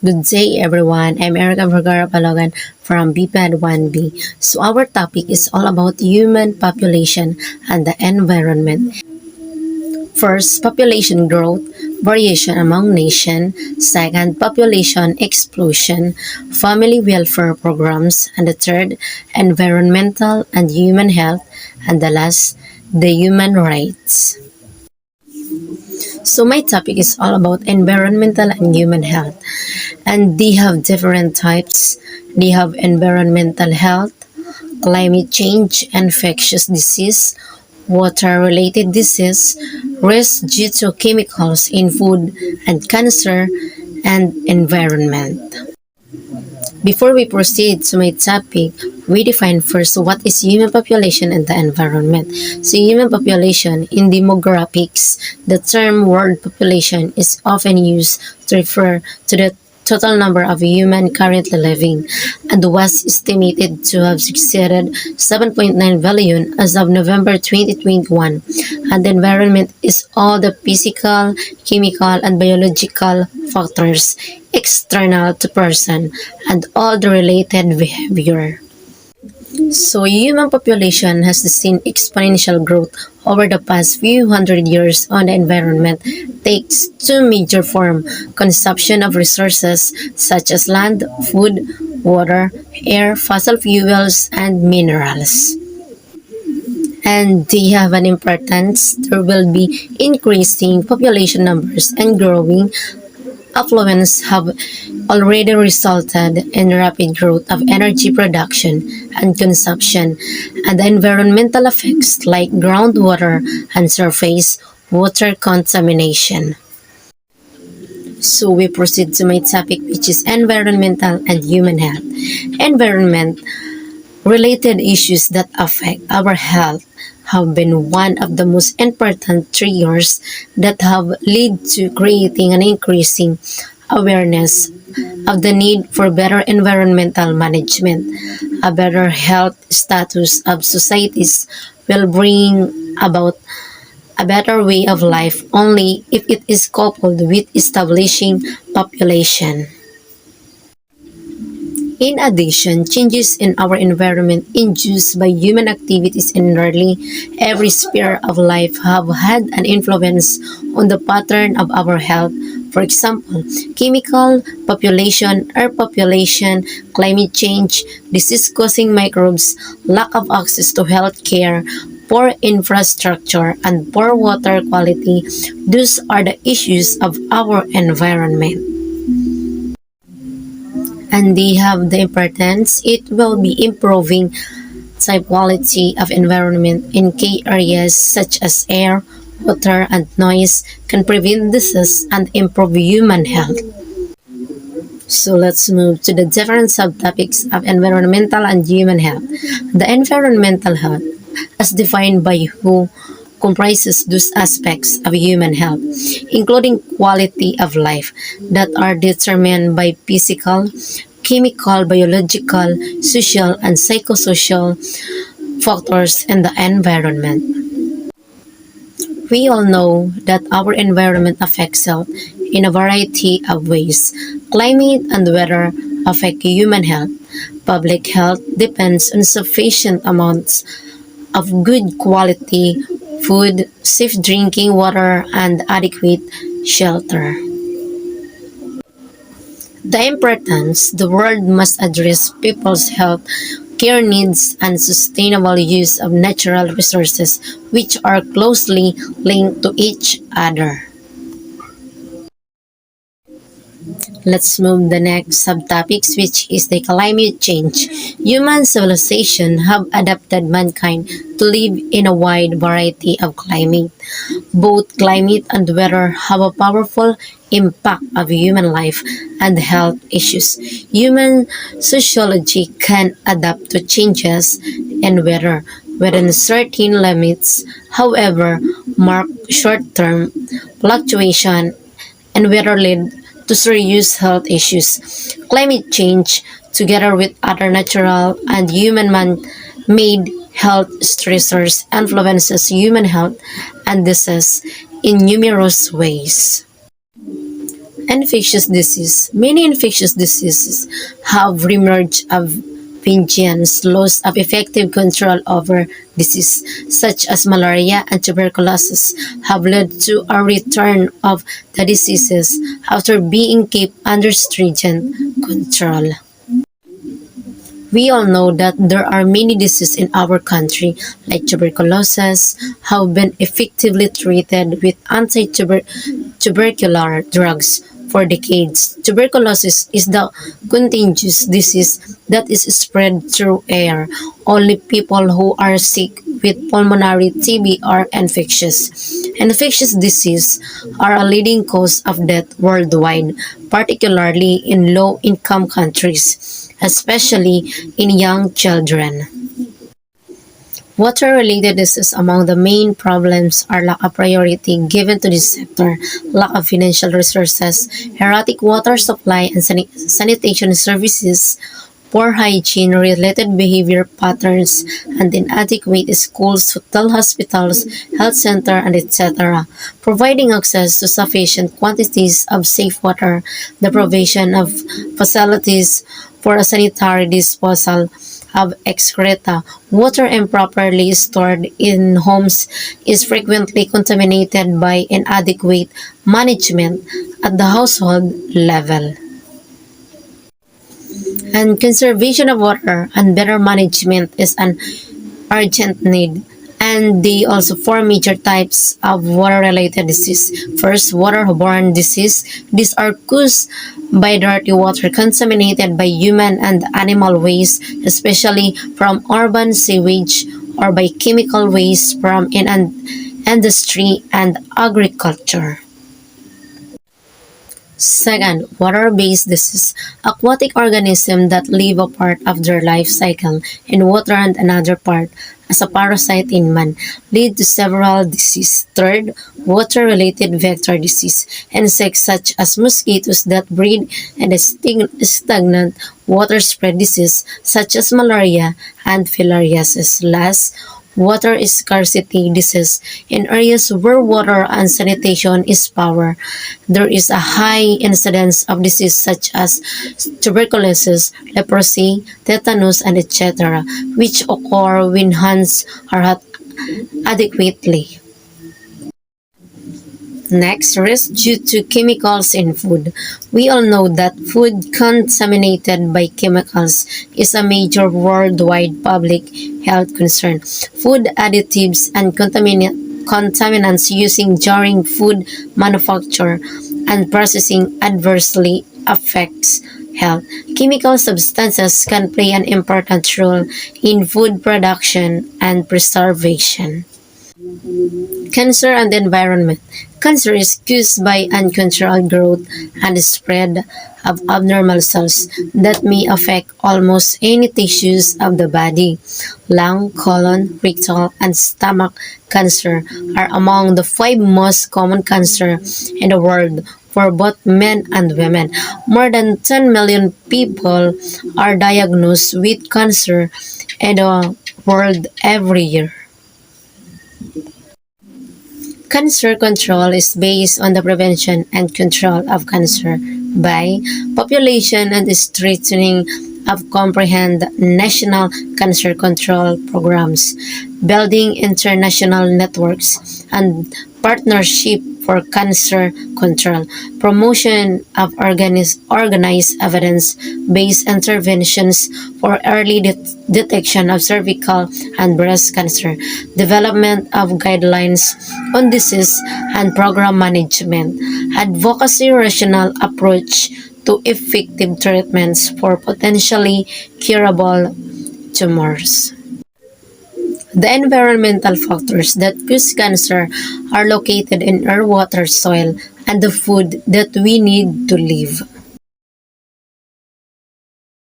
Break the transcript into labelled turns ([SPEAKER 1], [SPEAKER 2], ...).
[SPEAKER 1] Good day everyone, I'm Erica Vergara Palogan from BPAD 1B. So our topic is all about human population and the environment. First, population growth, variation among nations. Second, population explosion, family welfare programs. And the third, environmental and human health. And the last, the human rights. So my topic is all about environmental and human health. And they have different types. They have environmental health, climate change, infectious disease, water-related disease, risk due to chemicals in food and cancer, and environment. Before we proceed to my topic, we define first what is human population and the environment. So human population in demographics, the term world population is often used to refer to the total number of humans currently living and was estimated to have exceeded 7.9 billion as of November 2021. And the environment is all the physical, chemical, and biological factors external to person and all the related behavior. So human population has seen exponential growth over the past few hundred years. On the environment takes two major forms: consumption of resources such as land, food, water, air, fossil fuels, and minerals. And they have an importance. There will be increasing population numbers and growing affluence have already resulted in rapid growth of energy production and consumption, and the environmental effects like groundwater and surface water contamination. So we proceed to my topic, which is environmental and human health. Environment related issues that affect our health have been one of the most important triggers that have led to creating and increasing awareness of the need for better environmental management. A better health status of societies will bring about a better way of life only if it is coupled with establishing population. In addition, changes in our environment induced by human activities in nearly every sphere of life have had an influence on the pattern of our health. For example, chemical population, air population, climate change, disease-causing microbes, lack of access to health care, poor infrastructure, and poor water quality. Those are the issues of our environment. And they have the importance. It will be improving type quality of environment in key areas such as air, water, and noise can prevent disease and improve human health. So let's move to the different subtopics of environmental and human health. The environmental health, as defined by WHO, comprises those aspects of human health, including quality of life, that are determined by physical, chemical, biological, social, and psychosocial factors in the environment. We all know that our environment affects health in a variety of ways. Climate and weather affect human health. Public health depends on sufficient amounts of good quality food, safe drinking water, and adequate shelter. The importance the world must address people's health care needs and sustainable use of natural resources which are closely linked to each other. Let's move the next subtopics, which is the climate change. Human civilization have adapted mankind to live in a wide variety of climate. Both climate and weather have a powerful impact of human life and health issues. Human sociology can adapt to changes in weather within certain limits. However, marked short-term fluctuation in weather lead to serious health issues. Climate change, together with other natural and human-made health stressors, influences human health and disease in numerous ways. Infectious disease. Many infectious diseases have reemerged of vengeance, loss of effective control over disease, such as malaria and tuberculosis, have led to a return of the diseases after being kept under stringent control. We all know that there are many diseases in our country, like tuberculosis, have been effectively treated with anti-tubercular drugs for decades. Tuberculosis is the contagious disease that is spread through air. Only people who are sick with pulmonary TB are infectious. Infectious diseases are a leading cause of death worldwide, particularly in low-income countries, especially in young children. Water-related diseases among the main problems are lack of priority given to this sector, lack of financial resources, erratic water supply and sanitation services, poor hygiene-related behavior patterns, and inadequate schools, hospitals, health center, and etc. Providing access to sufficient quantities of safe water, the provision of facilities for a sanitary disposal of excreta. Water improperly stored in homes is frequently contaminated by inadequate management at the household level. And conservation of water and better management is an urgent need. And they also four major types of water-related disease. First, waterborne disease. These are caused by dirty water contaminated by human and animal waste, especially from urban sewage or by chemical waste from industry and agriculture. Second, water-based disease. Aquatic organisms that live a part of their life cycle in water and another part as a parasite in man lead to several diseases. Third, water-related vector disease. Insects such as mosquitoes that breed in a stagnant water spread disease such as malaria and filariasis. Last, water scarcity disease. In areas where water and sanitation is poor, there is a high incidence of disease such as tuberculosis, leprosy, tetanus, and etc., which occur when hands are not adequately. Next, risk due to chemicals in food. We all know that food contaminated by chemicals is a major worldwide public health concern. Food additives and contaminants using during food manufacture and processing adversely affects health. Chemical substances can play an important role in food production and preservation. Cancer and environment. Cancer is caused by uncontrolled growth and spread of abnormal cells that may affect almost any tissues of the body. Lung, colon, rectal, and stomach cancer are among the 5 most common cancer in the world for both men and women. More than 10 million people are diagnosed with cancer in the world every year. Cancer control is based on the prevention and control of cancer by population and strengthening of comprehend national cancer control programs, building international networks and partnership for cancer control, promotion of organized evidence-based interventions for early detection of cervical and breast cancer, development of guidelines on disease and program management, advocacy rational approach to effective treatments for potentially curable tumors. The environmental factors that cause cancer are located in air, water, soil, and the food that we need to live.